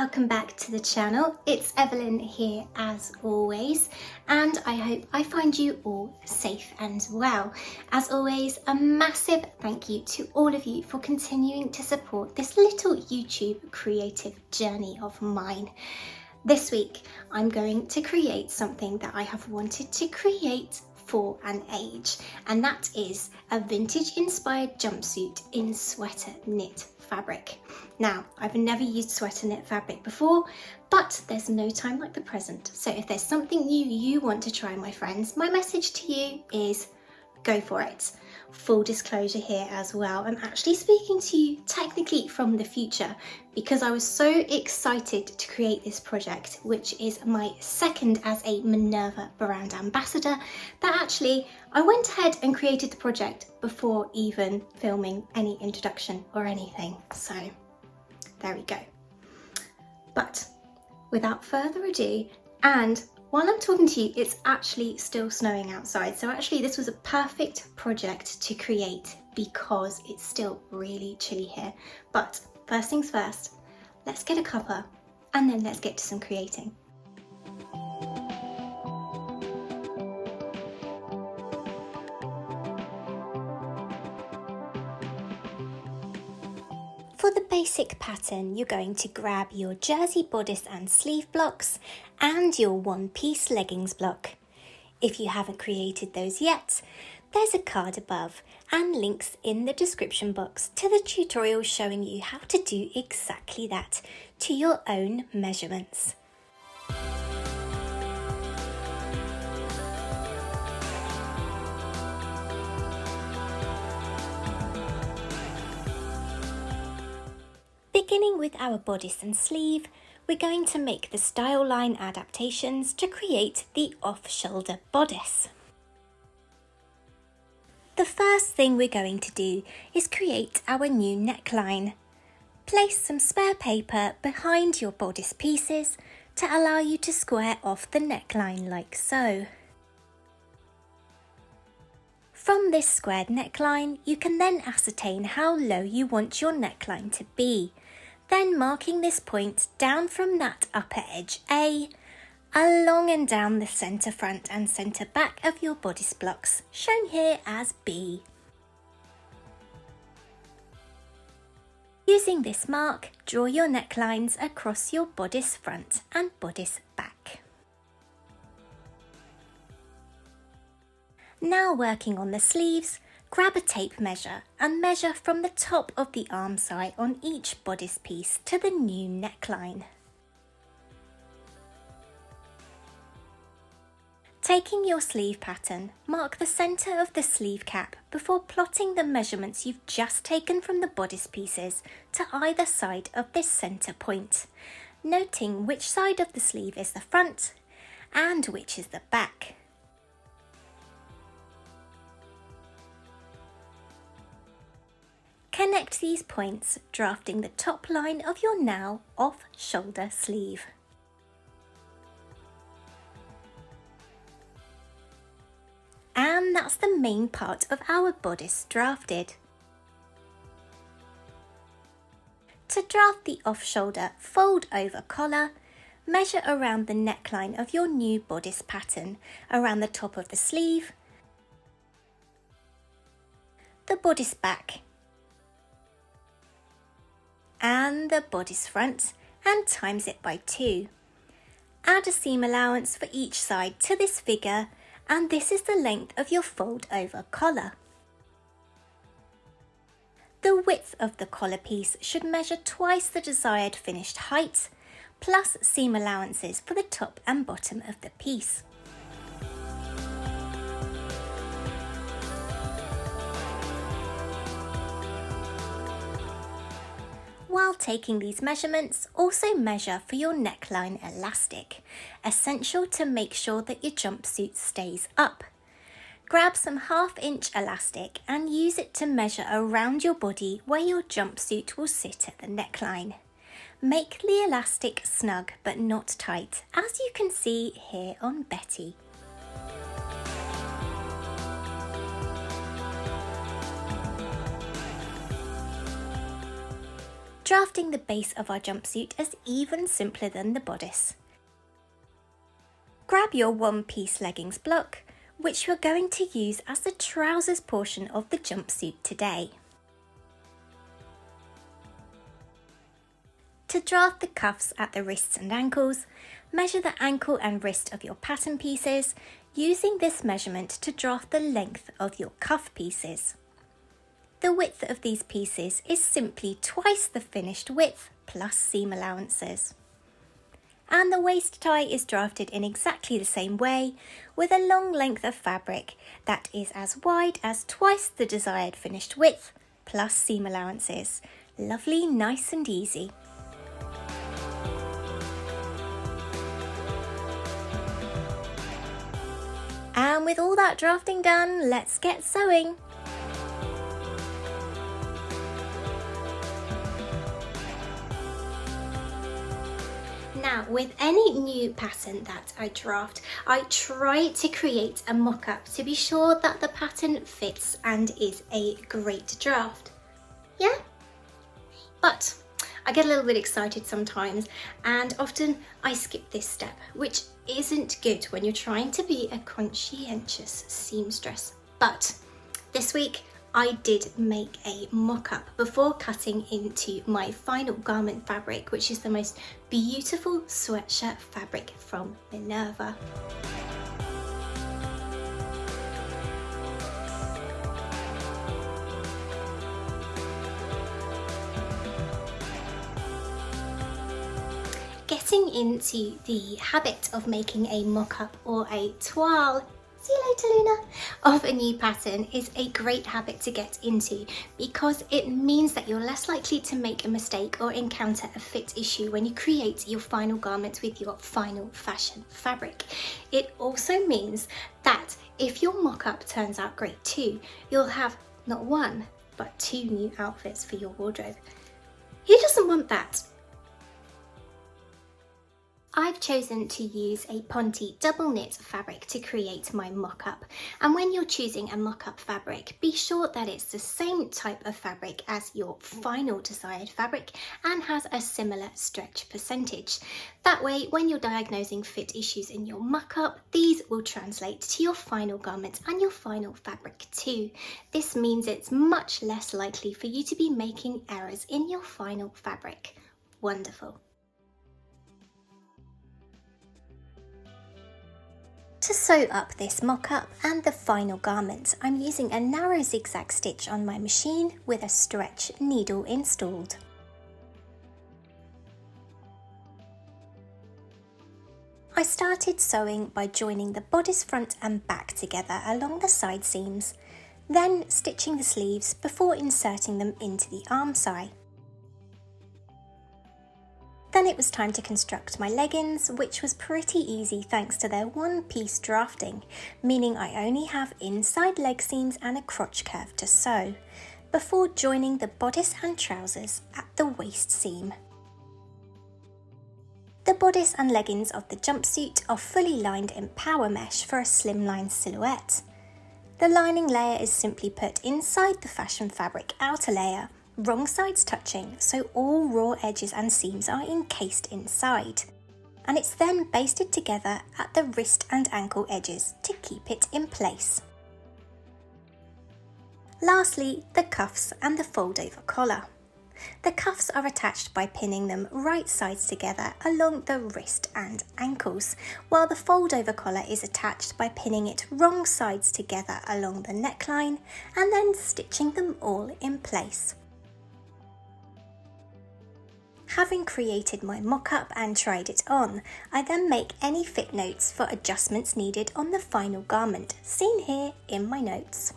welcome back to the channel. It's Evelyn here as always, and I hope I find you all safe and well. As always, a massive thank you to all of you for continuing to support this little YouTube creative journey of mine. This week, I'm going to create something that I have wanted to create for an age, and that is a vintage inspired jumpsuit in sweater knit fabric. Now, I've never used sweater knit fabric before, but there's no time like the present. So if there's something new you want to try, my friends, my message to you is go for it. Full disclosure here as well, I'm actually speaking to you technically from the future because I was so excited to create this project, which is my second as a Minerva brand ambassador, that actually I went ahead and created the project before even filming any introduction or anything. So there we go. But without further ado, and while I'm talking to you, it's actually still snowing outside. So actually this was a perfect project to create because it's still really chilly here. But first things first, let's get a cuppa and then let's get to some creating. For the basic pattern, you're going to grab your jersey bodice and sleeve blocks and your one-piece leggings block. If you haven't created those yet, there's a card above and links in the description box to the tutorial showing you how to do exactly that to your own measurements. Beginning with our bodice and sleeve, we're going to make the style line adaptations to create the off-shoulder bodice. The first thing we're going to do is create our new neckline. Place some spare paper behind your bodice pieces to allow you to square off the neckline like so. From this squared neckline, you can then ascertain how low you want your neckline to be. Then marking this point down from that upper edge A, along and down the centre front and centre back of your bodice blocks, shown here as B. Using this mark, draw your necklines across your bodice front and bodice back. Now working on the sleeves, grab a tape measure and measure from the top of the arm side on each bodice piece to the new neckline. Taking your sleeve pattern, mark the centre of the sleeve cap before plotting the measurements you've just taken from the bodice pieces to either side of this centre point, noting which side of the sleeve is the front and which is the back. Connect these points, drafting the top line of your now off-shoulder sleeve. And that's the main part of our bodice drafted. To draft the off-shoulder fold-over collar, measure around the neckline of your new bodice pattern, around the top of the sleeve, the bodice back, and the bodice front, and times it by 2. Add a seam allowance for each side to this figure, and this is the length of your fold over collar. The width of the collar piece should measure twice the desired finished height, plus seam allowances for the top and bottom of the piece. While taking these measurements, also measure for your neckline elastic, essential to make sure that your jumpsuit stays up. Grab some 1/2 inch elastic and use it to measure around your body where your jumpsuit will sit at the neckline. Make the elastic snug but not tight, as you can see here on Betty. drafting the base of our jumpsuit is even simpler than the bodice. Grab your one-piece leggings block, which we're going to use as the trousers portion of the jumpsuit today. To draft the cuffs at the wrists and ankles, measure the ankle and wrist of your pattern pieces, using this measurement to draft the length of your cuff pieces. The width of these pieces is simply twice the finished width plus seam allowances. And the waist tie is drafted in exactly the same way, with a long length of fabric that is as wide as twice the desired finished width plus seam allowances. Lovely, nice and easy. And with all that drafting done, let's get sewing. Now, with any new pattern that I draft, I try to create a mock-up to be sure that the pattern fits and is a great draft. Yeah? But I get a little bit excited sometimes, and often I skip this step, which isn't good when you're trying to be a conscientious seamstress. But this week I did make a mock-up before cutting into my final garment fabric, which is the most beautiful sweatshirt fabric from Minerva. Getting into the habit of making a mock-up or a toile, see you later Luna, of a new pattern is a great habit to get into, because it means that you're less likely to make a mistake or encounter a fit issue when you create your final garment with your final fashion fabric. It also means that if your mock-up turns out great too, you'll have not one, but two new outfits for your wardrobe. Who doesn't want that? I've chosen to use a Ponte double knit fabric to create my mock-up, and when you're choosing a mock-up fabric, be sure that it's the same type of fabric as your final desired fabric and has a similar stretch percentage. That way, when you're diagnosing fit issues in your mock-up, these will translate to your final garment and your final fabric too. This means it's much less likely for you to be making errors in your final fabric. Wonderful. To sew up this mock-up and the final garment, I'm using a narrow zigzag stitch on my machine with a stretch needle installed. I started sewing by joining the bodice front and back together along the side seams, then stitching the sleeves before inserting them into the armscye. Then it was time to construct my leggings, which was pretty easy thanks to their one-piece drafting, meaning I only have inside leg seams and a crotch curve to sew, before joining the bodice and trousers at the waist seam. The bodice and leggings of the jumpsuit are fully lined in power mesh for a slimline silhouette. The lining layer is simply put inside the fashion fabric outer layer, wrong sides touching, so all raw edges and seams are encased inside, and it's then basted together at the wrist and ankle edges to keep it in place. Lastly, the cuffs and the fold-over collar. The cuffs are attached by pinning them right sides together along the wrist and ankles, while the fold-over collar is attached by pinning it wrong sides together along the neckline and then stitching them all in place. Having created my mock-up and tried it on, I then make any fit notes for adjustments needed on the final garment, seen here in my notes.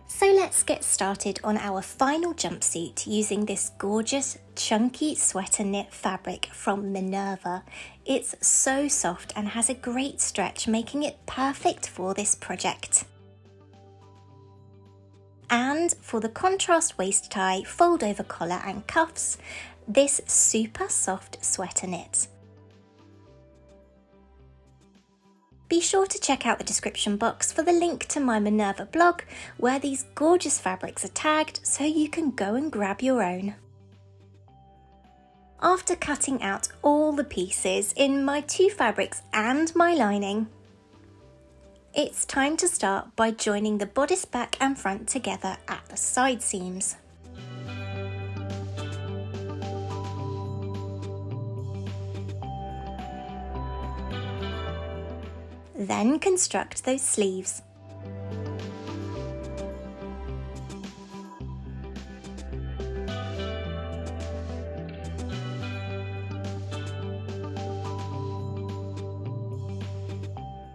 So let's get started on our final jumpsuit using this gorgeous chunky sweater knit fabric from Minerva. It's so soft and has a great stretch, making it perfect for this project. And for the contrast waist tie, fold over collar and cuffs, this super soft sweater knit. Be sure to check out the description box for the link to my Minerva blog where these gorgeous fabrics are tagged so you can go and grab your own. After cutting out all the pieces in my 2 fabrics and my lining, it's time to start by joining the bodice back and front together at the side seams. Then construct those sleeves.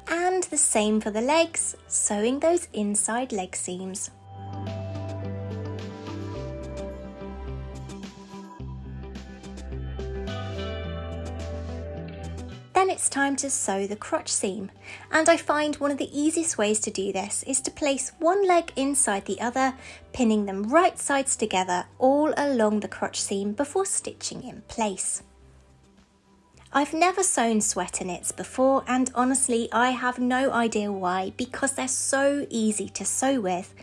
And the same for the legs, sewing those inside leg seams. Then it's time to sew the crotch seam, and I find one of the easiest ways to do this is to place one leg inside the other, pinning them right sides together all along the crotch seam before stitching in place. I've never sewn sweater knits before, and honestly I have no idea why, because they're so easy to sew with.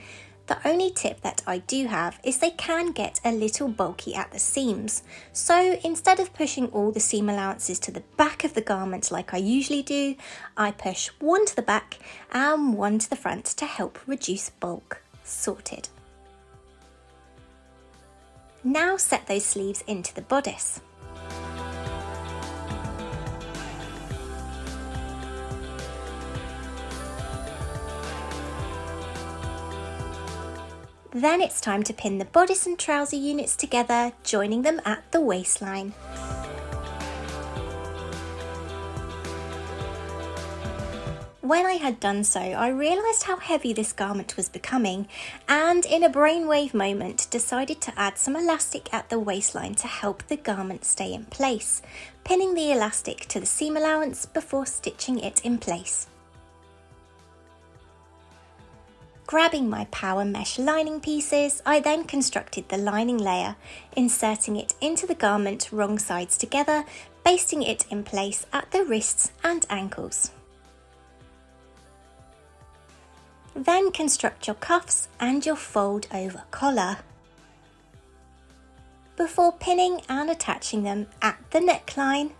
The only tip that I do have is they can get a little bulky at the seams, so instead of pushing all the seam allowances to the back of the garment like I usually do, I push one to the back and one to the front to help reduce bulk. Sorted. Now set those sleeves into the bodice. Then it's time to pin the bodice and trouser units together, joining them at the waistline. When I had done so, I realised how heavy this garment was becoming, and in a brainwave moment decided to add some elastic at the waistline to help the garment stay in place, pinning the elastic to the seam allowance before stitching it in place. Grabbing my power mesh lining pieces, I then constructed the lining layer, inserting it into the garment wrong sides together, basting it in place at the wrists and ankles. Then construct your cuffs and your fold over collar, before pinning and attaching them at the neckline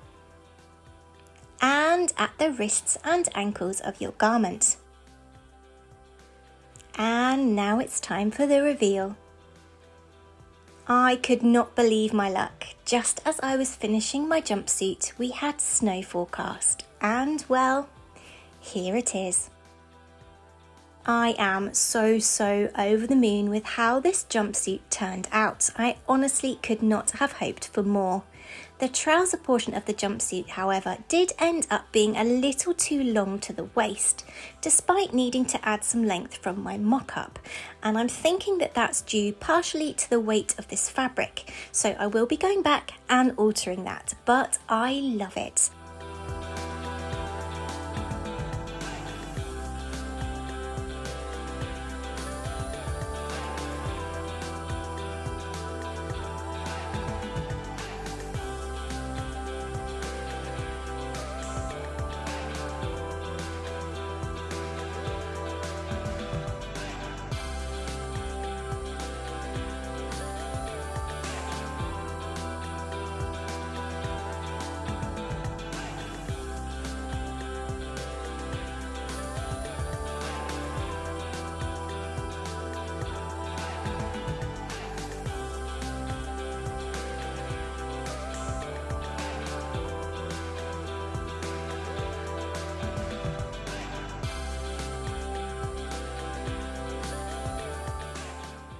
and at the wrists and ankles of your garment. And now it's time for the reveal. I could not believe my luck. Just as I was finishing my jumpsuit, we had snow forecast, and well, here it is. I am so over the moon with how this jumpsuit turned out. I honestly could not have hoped for more. The trouser portion of the jumpsuit, however, did end up being a little too long to the waist, despite needing to add some length from my mock-up, and I'm thinking that that's due partially to the weight of this fabric, so I will be going back and altering that, but I love it.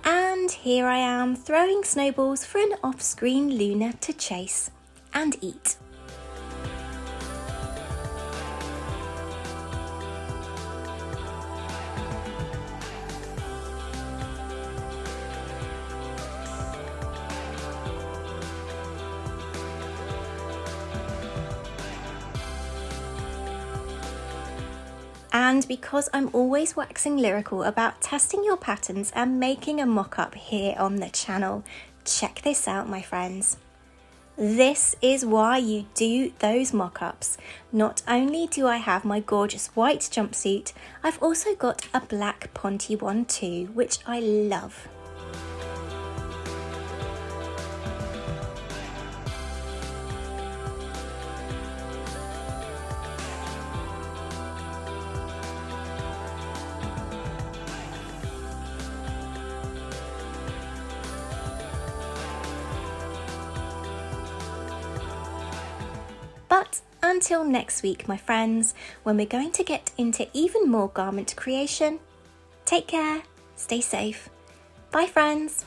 And here I am throwing snowballs for an off-screen Luna to chase and eat. And because I'm always waxing lyrical about testing your patterns and making a mock-up here on the channel, check this out, my friends. This is why you do those mock-ups. Not only do I have my gorgeous white jumpsuit, I've also got a black ponte one too, which I love. But until next week, my friends, when we're going to get into even more garment creation, take care, stay safe. Bye, friends.